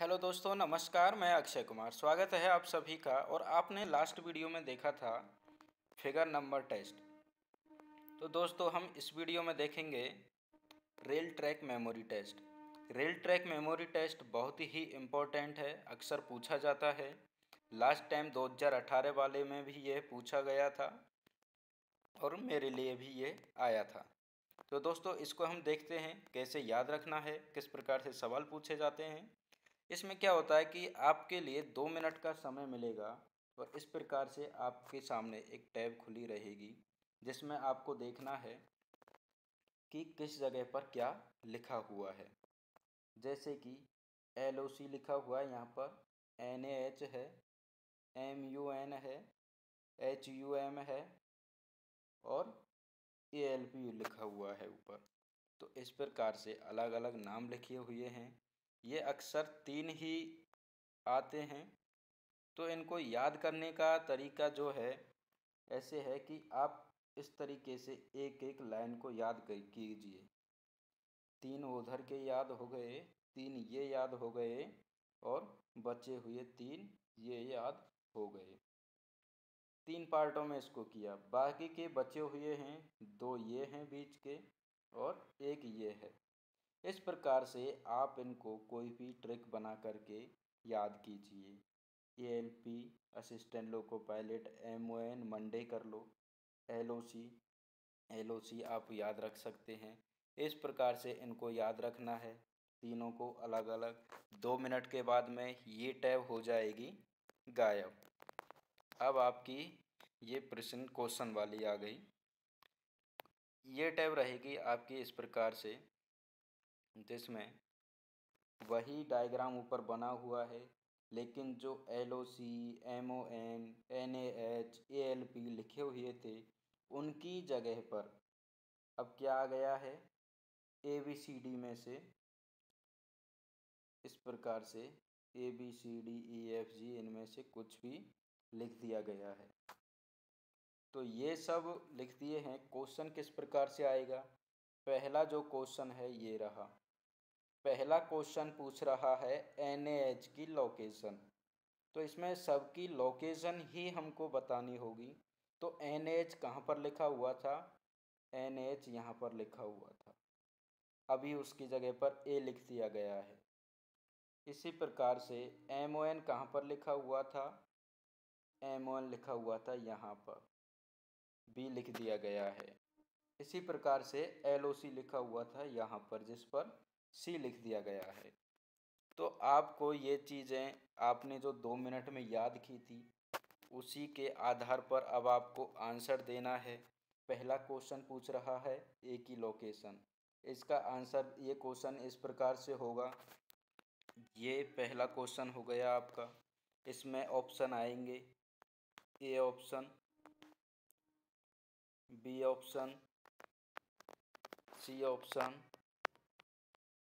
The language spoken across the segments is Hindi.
हेलो दोस्तों, नमस्कार। मैं अक्षय कुमार, स्वागत है आप सभी का। और आपने लास्ट वीडियो में देखा था फिगर नंबर टेस्ट। तो दोस्तों, हम इस वीडियो में देखेंगे rail track memory test. Rail track memory test बहुत ही इम्पोर्टेंट है, अक्सर पूछा जाता है। लास्ट टाइम 2018 वाले में भी ये पूछा गया था और मेरे लिए भी ये आया था। तो दोस्तों, इसको हम देखते हैं कैसे याद रखना है, किस प्रकार से सवाल पूछे जाते हैं। इसमें क्या होता है कि आपके लिए 2 मिनट का समय मिलेगा और इस प्रकार से आपके सामने एक टैब खुली रहेगी जिसमें आपको देखना है कि किस जगह पर क्या लिखा हुआ है। जैसे कि LOC लिखा हुआ है, यहाँ पर NAH है, MUN है, HUM है और ALP लिखा हुआ है ऊपर। तो इस प्रकार से अलग अलग नाम लिखे हुए हैं। ये अक्सर 3 ही आते हैं। तो इनको याद करने का तरीका जो है ऐसे है कि आप इस तरीके से एक एक लाइन को याद कीजिए। 3 उधर के याद हो गए, 3 ये याद हो गए और बचे हुए 3 ये याद हो गए। 3 पार्टों में इसको किया। बाकी के बचे हुए हैं 2 ये हैं बीच के और एक ये है। इस प्रकार से आप इनको कोई भी ट्रिक बना करके याद कीजिए। ALP assistant loco pilot, MON Monday कर लो, LOC आप याद रख सकते हैं। इस प्रकार से इनको याद रखना है तीनों को अलग अलग। 2 मिनट के बाद में ये टैब हो जाएगी गायब। अब आपकी ये प्रश्न क्वेश्चन वाली आ गई। ये टैब रहेगी आपकी इस प्रकार से, जिसमें वही डायग्राम ऊपर बना हुआ है, लेकिन जो LOC, MON, NAH, ALP लिखे हुए थे उनकी जगह पर अब क्या आ गया है, ABCD में से इस प्रकार से ABCDEFG इनमें से कुछ भी लिख दिया गया है। तो ये सब लिख दिए हैं। क्वेश्चन किस प्रकार से आएगा? पहला जो क्वेश्चन है ये रहा। पहला क्वेश्चन पूछ रहा है NAH की लोकेशन। तो इसमें सबकी लोकेशन ही हमको बतानी होगी। तो NAH कहाँ पर लिखा हुआ था? NAH यहाँ पर लिखा हुआ था, अभी उसकी जगह पर A लिख दिया गया है। इसी प्रकार से MON कहाँ पर लिखा हुआ था? MON लिखा हुआ था यहाँ पर, B लिख दिया गया है। इसी प्रकार से LOC लिखा हुआ था यहाँ पर, जिस पर C लिख दिया गया है। तो आपको ये चीज़ें आपने जो 2 मिनट में याद की थी उसी के आधार पर अब आपको आंसर देना है। पहला क्वेश्चन पूछ रहा है A की लोकेशन। इसका आंसर, ये क्वेश्चन इस प्रकार से होगा। ये पहला क्वेश्चन हो गया आपका। इसमें ऑप्शन आएंगे A option, B option, C option,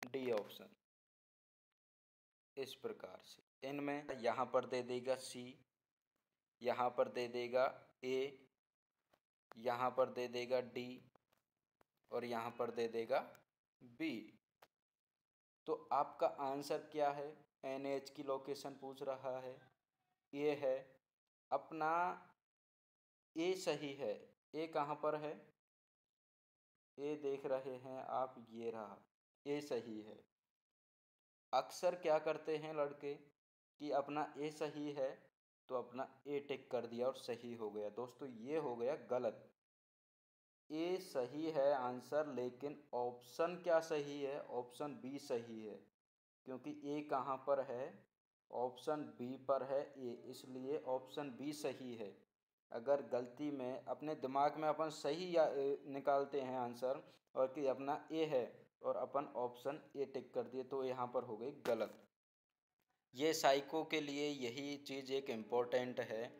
D option. इस प्रकार से इनमें यहाँ पर दे देगा C, यहाँ पर दे देगा A, यहाँ पर दे देगा D और यहाँ पर दे देगा B। तो आपका आंसर क्या है? NH की लोकेशन पूछ रहा है, ये है अपना। A सही है। A कहाँ पर है? A देख रहे हैं आप, ये रहा, A सही है। अक्सर क्या करते हैं लड़के कि अपना A सही है तो अपना A टिक कर दिया और सही हो गया। दोस्तों, ये हो गया गलत। A सही है आंसर, लेकिन ऑप्शन क्या सही है? ऑप्शन B सही है, क्योंकि A कहाँ पर है? ऑप्शन B पर है A, इसलिए ऑप्शन B सही है। अगर गलती में अपने दिमाग में अपन सही निकालते हैं आंसर और कि अपना A है और अपन ऑप्शन A टिक कर दिए, तो यहाँ पर हो गई गलत। ये साइको के लिए यही चीज़ एक इम्पोर्टेंट है।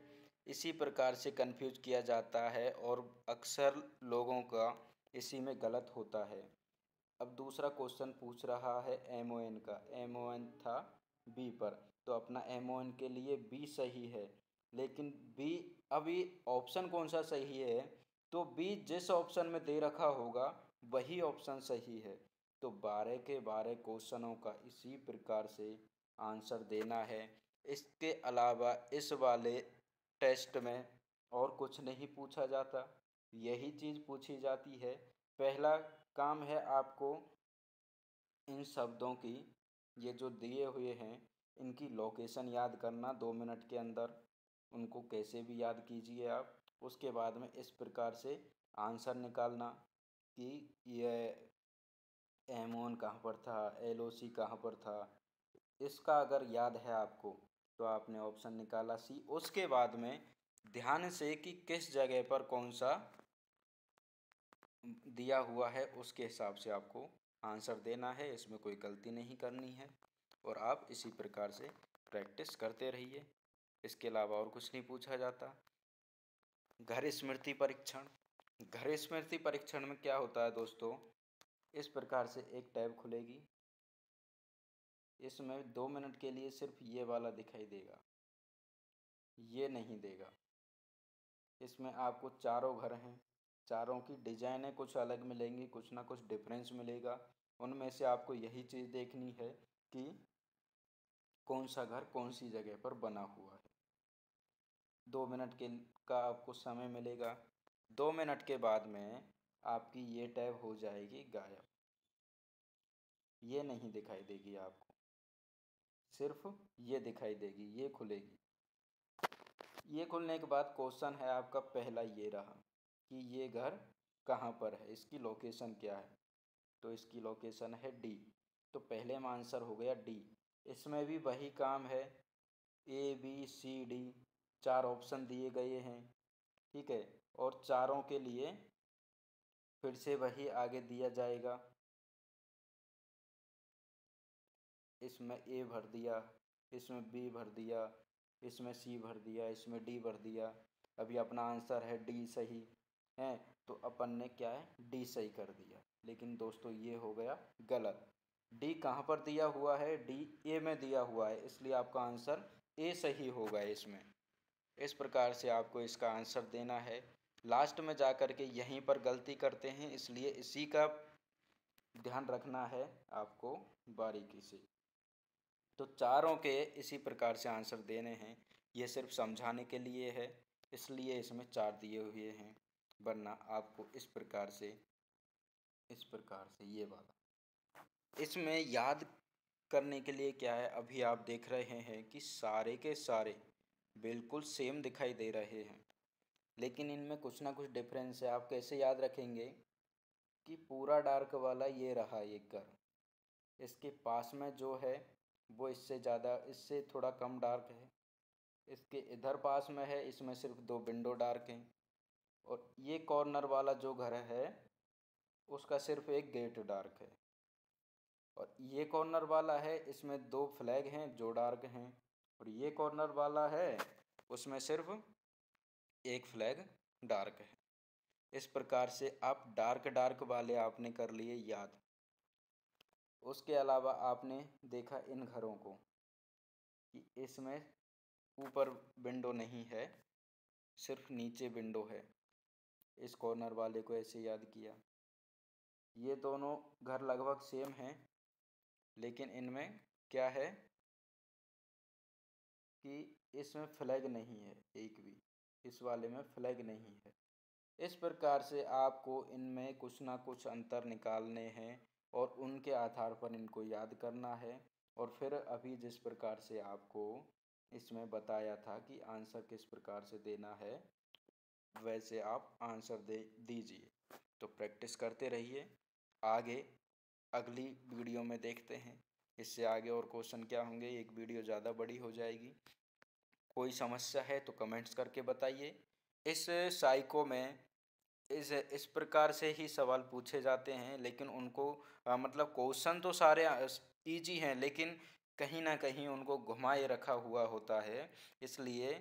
इसी प्रकार से कंफ्यूज किया जाता है और अक्सर लोगों का इसी में गलत होता है। अब दूसरा क्वेश्चन पूछ रहा है MON का। MON था B पर, तो अपना MON के लिए B सही है, लेकिन B, अभी ऑप्शन कौन सा सही है? तो B जिस ऑप्शन में दे रखा होगा वही ऑप्शन सही है। तो 12 के 12 क्वेश्चनों का इसी प्रकार से आंसर देना है। इसके अलावा इस वाले टेस्ट में और कुछ नहीं पूछा जाता, यही चीज़ पूछी जाती है। पहला काम है आपको इन शब्दों की, ये जो दिए हुए हैं इनकी लोकेशन याद करना 2 मिनट के अंदर। उनको कैसे भी याद कीजिए आप। उसके बाद में इस प्रकार से आंसर निकालना कि यह एम1 कहाँ पर था, LOC कहाँ पर था। इसका अगर याद है आपको तो आपने ऑप्शन निकाला सी। उसके बाद में ध्यान से कि किस जगह पर कौन सा दिया हुआ है उसके हिसाब से आपको आंसर देना है। इसमें कोई गलती नहीं करनी है और आप इसी प्रकार से प्रैक्टिस करते रहिए। इसके अलावा और कुछ नहीं पूछा जाता। घर स्मृति परीक्षण। घर स्मृति परीक्षण में क्या होता है दोस्तों, इस प्रकार से एक टैब खुलेगी। इसमें 2 मिनट के लिए सिर्फ ये वाला दिखाई देगा, ये नहीं देगा। इसमें आपको चारों घर हैं, चारों की डिजाइनें कुछ अलग मिलेंगी, कुछ ना कुछ डिफरेंस मिलेगा। उनमें से आपको यही चीज़ देखनी है कि कौन सा घर कौन सी जगह पर बना हुआ है। 2 मिनट के का आपको समय मिलेगा। 2 मिनट के बाद में आपकी ये टैब हो जाएगी गायब, ये नहीं दिखाई देगी आपको, सिर्फ ये दिखाई देगी, ये खुलेगी। ये खुलने के बाद क्वेश्चन है आपका पहला ये रहा कि ये घर कहाँ पर है, इसकी लोकेशन क्या है। तो इसकी लोकेशन है डी। तो पहले में आंसर हो गया डी। इसमें भी वही काम है, ABCD 4 ऑप्शन दिए गए हैं, ठीक है। और चारों के लिए फिर से वही आगे दिया जाएगा। इसमें A भर दिया, इसमें B भर दिया, इसमें C भर दिया, इसमें D भर दिया। अभी अपना आंसर है D सही है, तो अपन ने क्या है D सही कर दिया। लेकिन दोस्तों ये हो गया गलत। D कहाँ पर दिया हुआ है, D A में दिया हुआ है, इसलिए आपका आंसर A सही होगा इसमें। इस प्रकार से आपको इसका आंसर देना है। लास्ट में जा कर के यहीं पर गलती करते हैं, इसलिए इसी का ध्यान रखना है आपको बारीकी से। तो चारों के इसी प्रकार से आंसर देने हैं। ये सिर्फ समझाने के लिए है, इसलिए इसमें 4 दिए हुए हैं, वरना आपको इस प्रकार से ये वाला इसमें याद करने के लिए क्या है। अभी आप देख रहे हैं कि सारे के सारे बिल्कुल सेम दिखाई दे रहे हैं, लेकिन इनमें कुछ ना कुछ डिफरेंस है। आप कैसे याद रखेंगे कि पूरा डार्क वाला ये रहा एक घर, इसके पास में जो है वो इससे ज़्यादा, इससे थोड़ा कम डार्क है। इसके इधर पास में है, इसमें सिर्फ 2 विंडो डार्क हैं। और ये कॉर्नर वाला जो घर है उसका सिर्फ एक गेट डार्क है। और ये कॉर्नर वाला है, इसमें 2 फ्लैग हैं जो डार्क हैं। और ये कॉर्नर वाला है उसमें सिर्फ एक फ्लैग डार्क है। इस प्रकार से आप डार्क डार्क वाले आपने कर लिए याद। उसके अलावा आपने देखा इन घरों को कि इसमें ऊपर विंडो नहीं है, सिर्फ नीचे विंडो है। इस कॉर्नर वाले को ऐसे याद किया। ये दोनों घर लगभग सेम हैं, लेकिन इनमें क्या है कि इसमें फ्लैग नहीं है एक भी, इस वाले में फ्लैग नहीं है। इस प्रकार से आपको इनमें कुछ ना कुछ अंतर निकालने हैं और उनके आधार पर इनको याद करना है। और फिर अभी जिस प्रकार से आपको इसमें बताया था कि आंसर किस प्रकार से देना है, वैसे आप आंसर दे दीजिए। तो प्रैक्टिस करते रहिए। आगे अगली वीडियो में देखते हैं इससे आगे और क्वेश्चन क्या होंगे। एक वीडियो ज़्यादा बड़ी हो जाएगी। कोई समस्या है तो कमेंट्स करके बताइए। इस साइको में इस प्रकार से ही सवाल पूछे जाते हैं, लेकिन उनको मतलब क्वेश्चन तो सारे इजी हैं, लेकिन कहीं ना कहीं उनको घुमाए रखा हुआ होता है, इसलिए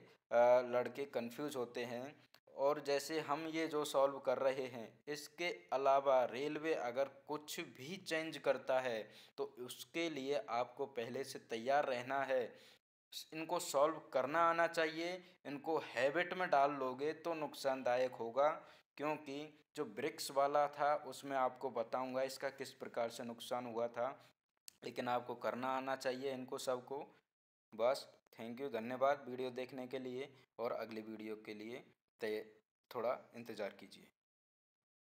लड़के कंफ्यूज होते हैं। और जैसे हम ये जो सॉल्व कर रहे हैं, इसके अलावा रेलवे अगर कुछ भी चेंज करता है तो उसके लिए आपको पहले से तैयार रहना है। इनको सॉल्व करना आना चाहिए। इनको हैबिट में डाल लोगे तो नुकसानदायक होगा, क्योंकि जो ब्रिक्स वाला था उसमें आपको बताऊंगा इसका किस प्रकार से नुकसान हुआ था। लेकिन आपको करना आना चाहिए इनको सबको। बस थैंक यू, धन्यवाद वीडियो देखने के लिए, और अगली वीडियो के लिए थोड़ा इंतज़ार कीजिए।